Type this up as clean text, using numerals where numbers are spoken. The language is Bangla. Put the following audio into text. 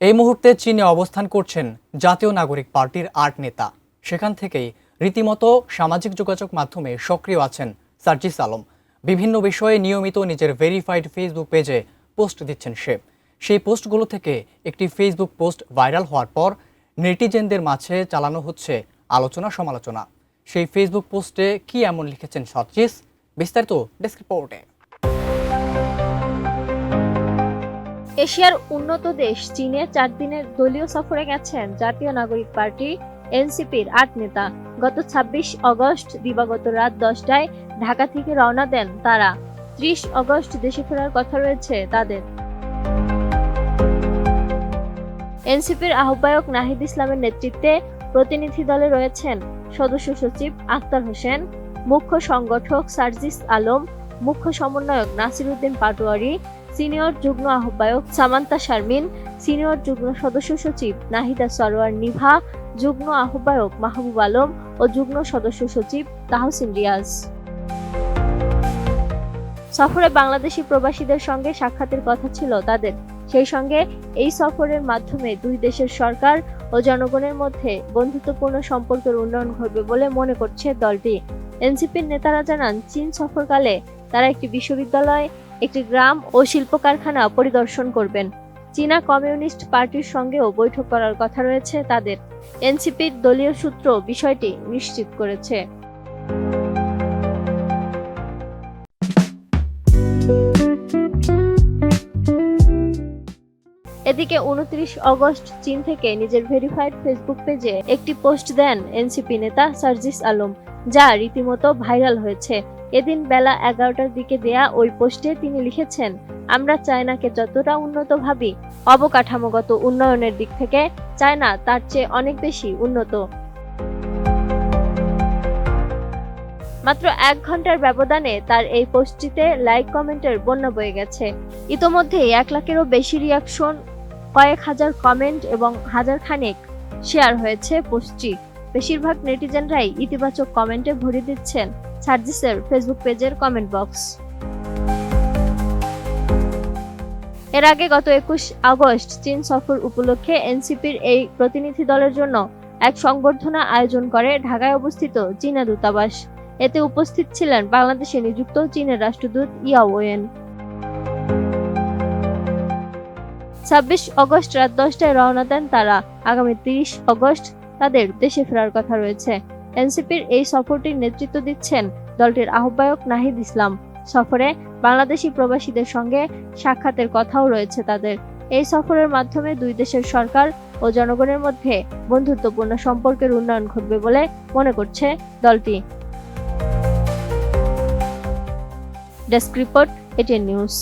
এই মুহূর্তে চীনে অবস্থান করছেন জাতীয় নাগরিক পার্টির ৮ নেতা। সেখান থেকেই রীতিমতো সামাজিক যোগাযোগ মাধ্যমে সক্রিয় আছেন সার্জিস আলম। বিভিন্ন বিষয়ে নিয়মিত নিজের ভেরিফাইড ফেসবুক পেজে পোস্ট দিচ্ছেন সে। সেই পোস্টগুলো থেকে একটি ফেসবুক পোস্ট ভাইরাল হওয়ার পর নেটিজেনদের মাঝে চালানো হচ্ছে আলোচনা সমালোচনা। সেই ফেসবুক পোস্টে কি এমন লিখেছেন সার্জিস, বিস্তারিত ডেস্ক রিপোর্টে। এশিয়ার উন্নত দেশ চীনে 4 দিনের দলীয় সফরে গেছেন জাতীয় নাগরিক পার্টি এনসিপির 8 নেতা। গত 26 আগস্ট দিবাগত রাত 10টায় ঢাকা থেকে রওনা দেন তারা। 30 আগস্ট দেশে ফেরার কথা রয়েছে তাদের। এনসিপির আহ্বায়ক নাহিদ ইসলামের নেতৃত্বে প্রতিনিধি দলে রয়েছেন সদস্য সচিব আক্তার হোসেন, মুখ্য সংগঠক সার্জিস আলম, মুখ্য সমন্বয়ক নাসির উদ্দিন পাটোয়ারি, সিনিয়র যুগ্ম আহ্বায়ক সামান্তা শারমিন, সিনিয়র যুগ্ম সদস্য সচিব নাহিদা সরোয়ার নিভা, যুগ্ম আহ্বায়ক মাহবুব আলম ও যুগ্ম সদস্য সচিব তাহসিন রিয়াজ। সফরে বাংলাদেশি প্রবাসীদের সঙ্গে সাক্ষাতের কথা ছিল তাদের। সেই সঙ্গে এই সফরের মাধ্যমে দুই দেশের সরকার ও জনগণের মধ্যে বন্ধুত্বপূর্ণ সম্পর্কের উন্নয়ন ঘটবে বলে মনে করছে দলটি। এনসিপির নেতারা জানান, চীন সফরকালে তারা একটি বিশ্ববিদ্যালয়, একটি গ্রাম ও শিল্প কারখানা পরিদর্শন করবেন। চীনা কমিউনিস্ট পার্টির সঙ্গেও বৈঠক করার কথা রয়েছে তাদের। এনসিপির দলীয় সূত্র বিষয়টি নিশ্চিত করেছে। এদিকে 29 আগস্ট চীন থেকে নিজের ভেরিফাইড ফেসবুক পেজে একটি পোস্ট দেন এনসিপি নেতা সার্জিস আলম, যা রীতিমতো ভাইরাল হয়েছে। এদিন বেলা 11টার দিকে দেয়া ওই পোস্টে তিনি লিখেছেন, আমরা চায়নাকে যতটা উন্নত ভাবি, অবকাঠামোগত উন্নয়নের দিক থেকে চায়না তার চেয়ে অনেক বেশি উন্নত। মাত্র 1 ঘন্টার ব্যবধানে তার এই পোস্টটিতে লাইক কমেন্টের বন্যা বয়ে গেছে। ইতোমধ্যেই 1 লাখেরও বেশি রিয়াকশন, কয়েক হাজার কমেন্ট এবং হাজার খানেক শেয়ার হয়েছে পোস্টটি। বেশিরভাগ নেটিজেনরাই ইতিবাচক কমেন্টে ভরে দিচ্ছেন সার্জিসের ফেসবুক পেজের কমেন্ট বক্স। এর আগে গত 21 আগস্ট চীন সফর উপলক্ষে এনসিপির এই প্রতিনিধি দলের জন্য এক সংবর্ধনা আয়োজন করে ঢাকায় অবস্থিত চীনা দূতাবাস। এতে উপস্থিত ছিলেন বাংলাদেশে নিযুক্ত চীনের রাষ্ট্রদূত ইয়াও ওয়েন। 26 আগস্ট রাত 10টায় রওনা দেন তারা। আগামী 30 আগস্ট তাদের দেশে ফেরার কথা রয়েছে। এনসিপির এই সফরটির নেতৃত্ব দিচ্ছেন দলটির আহ্বায়ক নাহিদ ইসলাম। সফরে বাংলাদেশি প্রবাসীদের সঙ্গে সাক্ষাতের কথাও রয়েছে তাদের। এই সফরের মাধ্যমে দুই দেশের সরকার ও জনগণের মধ্যে বন্ধুত্বপূর্ণ সম্পর্কের উন্নয়ন ঘটবে বলে মনে করছে দলটি। Desk report, ATN news.